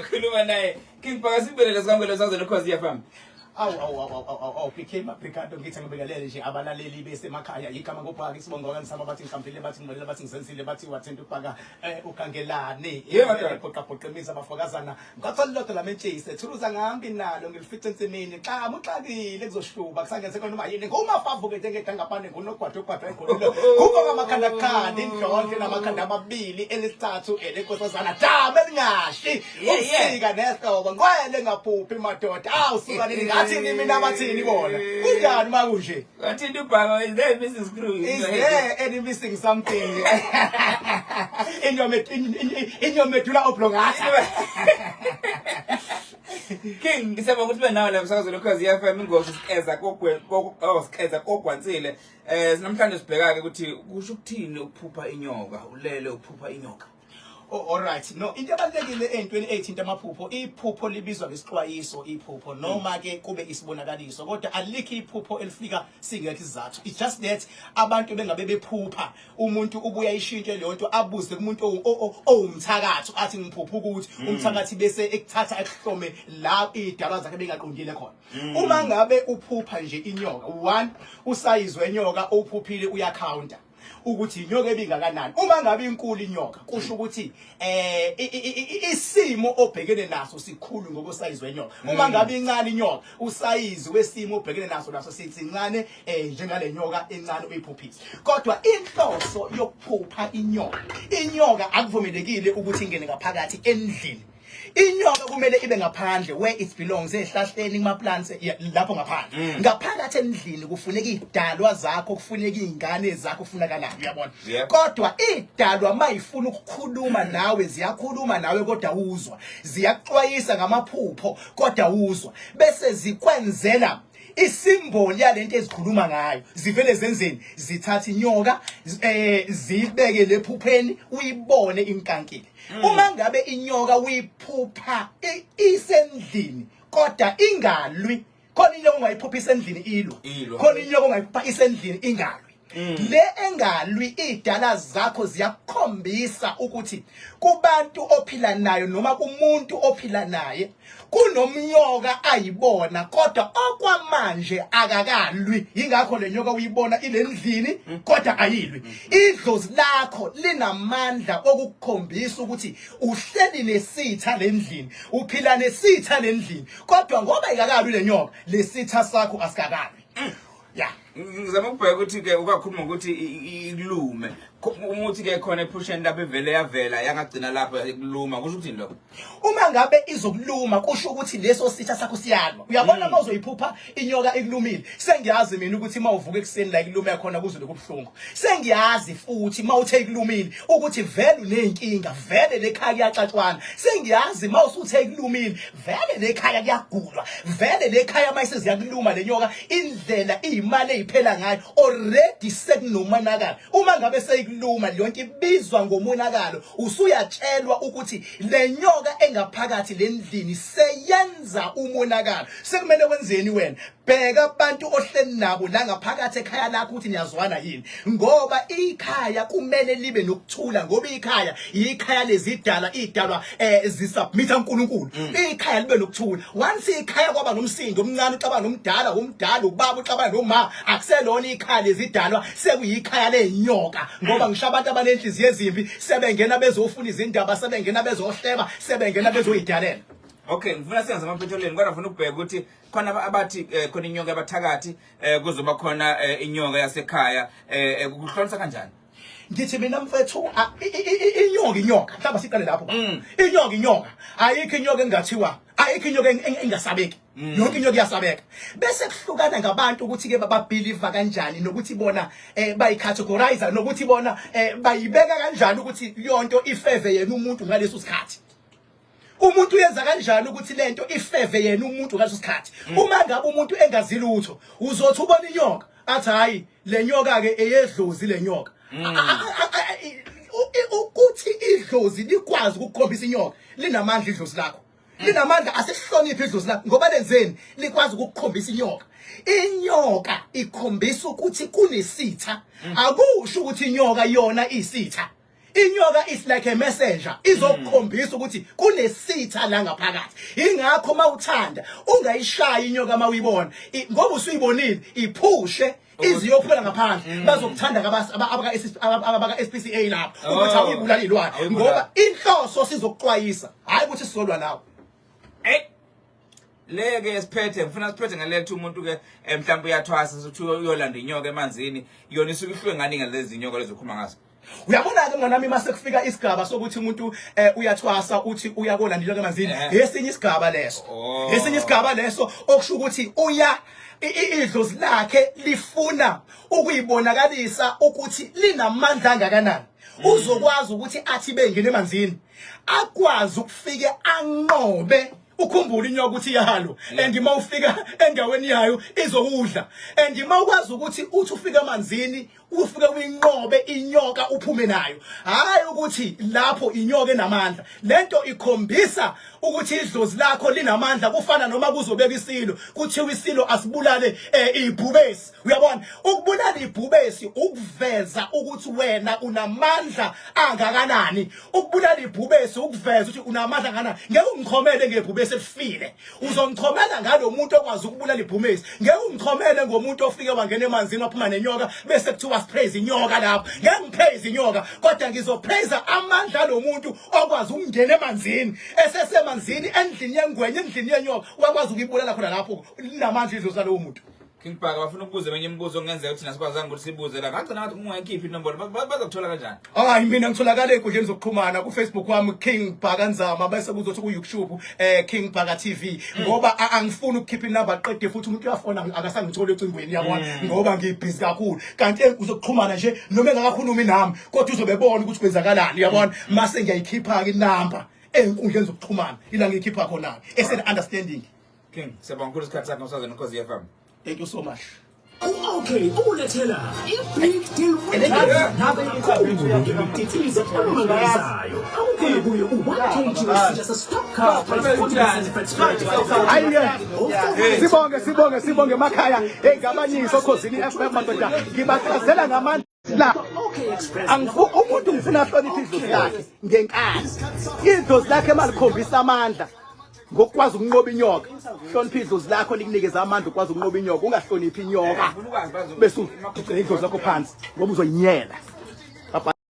ekhuluma naye King Phakasibelele sikwamukele sazwe Ukhozi FM. Became ngithi ngibekelele nje abalaleli besemakhaya igama ngophaka isibongo kanisama bathi ngihambile bathi ngibonile bathi ngisenzile bathi wathenda ukubhaka ukangelane phoqa abafokazana ngakholilodwa lamentshise thuluza ngihambi nalo ngilifice ensimini xa muxakile kuzoshluba kusangenze khona umayini ngomafavu ke ngegangapane ngunogwadwa ekhulilo kuba ngamakhanda khandi indlonke namakhanda amabili elesithathu elenkosazana dama elingashi usika nesihlobo ngwele ngaphuphi madoda awusukanini ngathi mina bathini bona kunjani makunje Wathinta ubhaka is there missing screw? Is there any missing something in your medulla oblongata? King ngisema ukuthi benawo la msakazo Ukhozi FM ingozi sikeza kokwansile namhlanje sibheka ke ukuthi kusho ukuthini ukuphupha inyoka ulele ukuphupha inyoka. All right. No, into ebalekile entweni 18 amaphupho, iphupho libizwa ngesixwayiso iphupho noma ke kube isibonakaliso kodwa alikho iphupho elifika singekho izathu. It's just that abantu bengabe bephupha umuntu ubuya ishintshe le nto abuze kumuntu owumthakatho athi ngiphupha ukuthi umthakathi bese ekuthatha ekuhlome la idaba zakhe bengaqondile khona. Uma ngabe uphupha nje inyoka, one usayizwe inyoka ophuphile uyacounta ukuthi inyoka ebingakanani. Uma ngabe inkulu inyoka kusho ukuthi isimo obhekene naso sikhulu ngokusayizwe inyoka. Uma ngabe incane inyoka usayizi wesimo obhekene naso sithi incane njengale nyoka encane uyiphuphisa. Kodwa inhloso yokuphupha inyoka akuvumelekile ukuthi ingene ngaphakathi endlini. Inyoka kumele ibe ngaphandle where it belongs ehlahleni kuma plants lapho ngaphandle. Ngaphakathi endlini kufuneka idalwa zakho kufuneka izingane zakho kufunakala uyabona. Kodwa idalwa mayifuna ukukhuluma nawe ziyakhuluma nawe kodwa uzwa. Ziyaxwayisa ngamaphupho kodwa uzwa. Bese zikwenzela isimboli yalento ezikhuluma ngayo zivele zenzeni zithatha inyoka zibeke lephupheni uyibone inkankile. Uma ngabe inyoka uyiphupha isendlini kodwa ingalwi khona inyoka ongayiphuphisa endlini ilwa khona inyoka ongayiphupha isendlini ingalwi. Le engalwi idala zakho ziyakhombisa ukuthi kubantu ophila nayo noma kumuntu ophila naye kunomnyoka ayibona kodwa okwamanje akakalwi. Ingakho le nyoka uyibona ilendlini kodwa ayilwi. Idlozi lakho linamandla okukhombisa ukuthi uhleli nesitha lendlini uphila nesitha lendlini kodwa ngoba ikakalwi le nyoka lesitha sakho asikakalwi. Yeah. Ngizama ukubheka ukuthi ke ukakhuluma ukuthi ikulume umuthi ke khona ephusheni lapho evele yavela yakagcina lapho ikuluma kusho ukuthi lokho uma ngabe izokuluma kusho ukuthi leso sitha sakho siyalwa. Uyabona mawuzoyiphupha inyoka ikulumile sengiyazi mina ukuthi mawuvuka ekseni la ikuluma yakhona kuzo lokubhlungu. Sengiyazi futhi mawuthe ikulumile ukuthi vele unenkinga vele lekhaya kuyaxaxwana. Sengiyazi mawusuthe ikulumile vele lekhaya kuyagulwa vele lekhaya mayise ziyakuluma lenyoka indlela izimali phela ngayo already sekunomonakalo. Uma ngabe seyikuluma lonke ibizwa ngomonakalo usuyatshelwa ukuthi le nyoka engaphakathi lendlini seyenza umonakalo. Sekumele wenzeni wena? Bheka abantu ohleli nabo la ngaphakathi ekhaya lakho ukuthi niyazwana yini ngoba ikhaya kumele libe nokuthula ngoba ikhaya lezidala idalwa zisubmit uNkulunkulu. Ikhaya libe nokuthula. Once ikhaya kwaba nomsindo omncane ucabanga nomdala umdala ubaba ucabanga noma akuselona ikhaya lezidalwa sekuyikhaya lenyoka ngoba ngisho abantu abanenhliziyo ezimbi sebengena bezofuna izindaba sebengena bezohleba sebengena bezoyidalela. Okay, ngifuna senze amaphetholeni kodwa ngifuna ukubheka ukuthi khona abathi khona inyoka yabathakathi kuzoba khona inyoka yasekhaya kuhlonisa kanjani? Ngithi mina mfethu inyoka mhlawumbe siqale lapho. Inyoka ayikho inyoka engathiwa ayikho inyoka engasabeki. Yonke inyoka iyasabeka. Bese kuhlukana ngabantu ukuthi ke bababelieve kanjani nokuthi bona bayicategorize nokuthi bona bayibeka kanjani ukuthi yonto ifeve yena umuntu ngaleso sikhathi. Umuntu uyenza kanjani ukuthi lento ifeve yena umuntu ngaleso sikhathi. Uma ngabe umuntu engazi lutho uzothi ubona inyoka athi hayi le nyoka ke eyedlozi le nyoka. Ukuthi idlozi likwazi ukukhombisa inyoka linamandla idlozi lakho. Linamandla asihloniphe idlozi lakho ngoba lenzeni likwazi ukukhombisa inyoka. Inyoka ikhombisa ukuthi kunesitha akusho ukuthi inyoka yona isitha. Inyoka is like a messenger izokukhombisa ukuthi kunesitha la ngaphakathi. Ingakho mawuthanda ungayishaya inyoka mawuyibona ngoba usuyibonile iphushe iziyophela ngaphandle bazokuthanda abaka SPCA lapho ukuthi awuyibulali ilwane ngoba inhloso sizokuxwayisa hayi ukuthi sizolwa nawe. Leke siphethe ngifuna siphethe ngalethi umuntu ke mhlawumbe uyathwasa sokuthi uyolanda inyoka emanzini yona isuke ihlwe ngani ngalezi inyoka lezokhuluma ngazo. Uyabona ke mnganami mase kufika isigaba sokuthi umuntu uyathwasa uthi uyakolanda inyoka emanzini esinye isigaba leso. Esinye isigaba leso okusho ukuthi uya idlozi lakhe lifuna ukuyibonakalisa ukuthi linamandla kangakanani. Uzokwazi ukuthi athi bengene emanzini akwazi ukufika anqobe. Ukhumbula inyoka ukuthi iyalo and mawufika endaweni yayo izokudla and mawukwazi ukuthi uthi ufika emanzini ufike uyinqobe inyoka uphume nayo hayi ukuthi lapho inyoka enamandla lento ikhombisa ukuthi idlozi lakho linamandla kufana noma kuzobeka isilo kuthiwa isilo asibulale ibhubesi. Uyabona ukubulala ibhubesi ukuveza ukuthi wena unamandla angakanani. Ukubulala ibhubesi ukuveza ukuthi unamandla kangakanani. Ngeke ungikhomele ngebhubesi elifile uzongikhomela ngalo muntu okwazi ukubulala ibhubesi. Ngeke ungikhomele ngomuntu ofike wangena emanzini waphuma nenyoka bese kuthiwa praise inyoka lapho. Ngeke ngipraise inyoka kodwa ngizopraise amandla lo muntu okwazi ukungena emanzini esesemanzini endlini yengwenye endlini yenyoka wakwazi ukuyibulala khona lapho linamandla idlozi salowo muntu. King Park bafuna ukubuza benye imibuzo ngenzeka ukuthi nasikwazi ukuthi sibuze la kanti nathi ungayikhiphi inombolo bazokuthola kanjani. Hayi mina ngitholakala enkundleni zokuxhumana ku Facebook wami King Park Nzama bese kuzothi ku YouTube King Park TV ngoba angifuni ukukhipha inamba qede futhi umuntu uyafona akasangithola ecingweni yabona ngoba ngibhizi kakhulu kanti uzokuxhumana nje noma engakakhulumi nami kodwa uzobebona ukuthi kwenzakalani yabona mase ngiyayikhipha ke inamba enkundleni zokuxhumana ila ngiyikhipha khona esel understanding. King siyabonga ukuthi isikhathi sakho usazana Nkosi FM. Thank you so much. Okay, ukulethela i-big deal nabe ikhulu ngimtithize amangalisayo awukhona kuyo u-1 kg wesitsha se-stock car sibonge emakhaya ngabanyisa okhosini FM madoda ngibachazela ngamandla umuntu ngifuna ahloniphe idlozi lakhe ngenkani idlozi lakhe malikhombisa amandla ngokwazi ukunqoba inyoka. Hlonipha idlozi lakho likunikeza amandla ukwazi ukunqoba inyoka ungahloniphi inyoka bese ugcina idlozi lakho phansi ngoba uzoyinyela.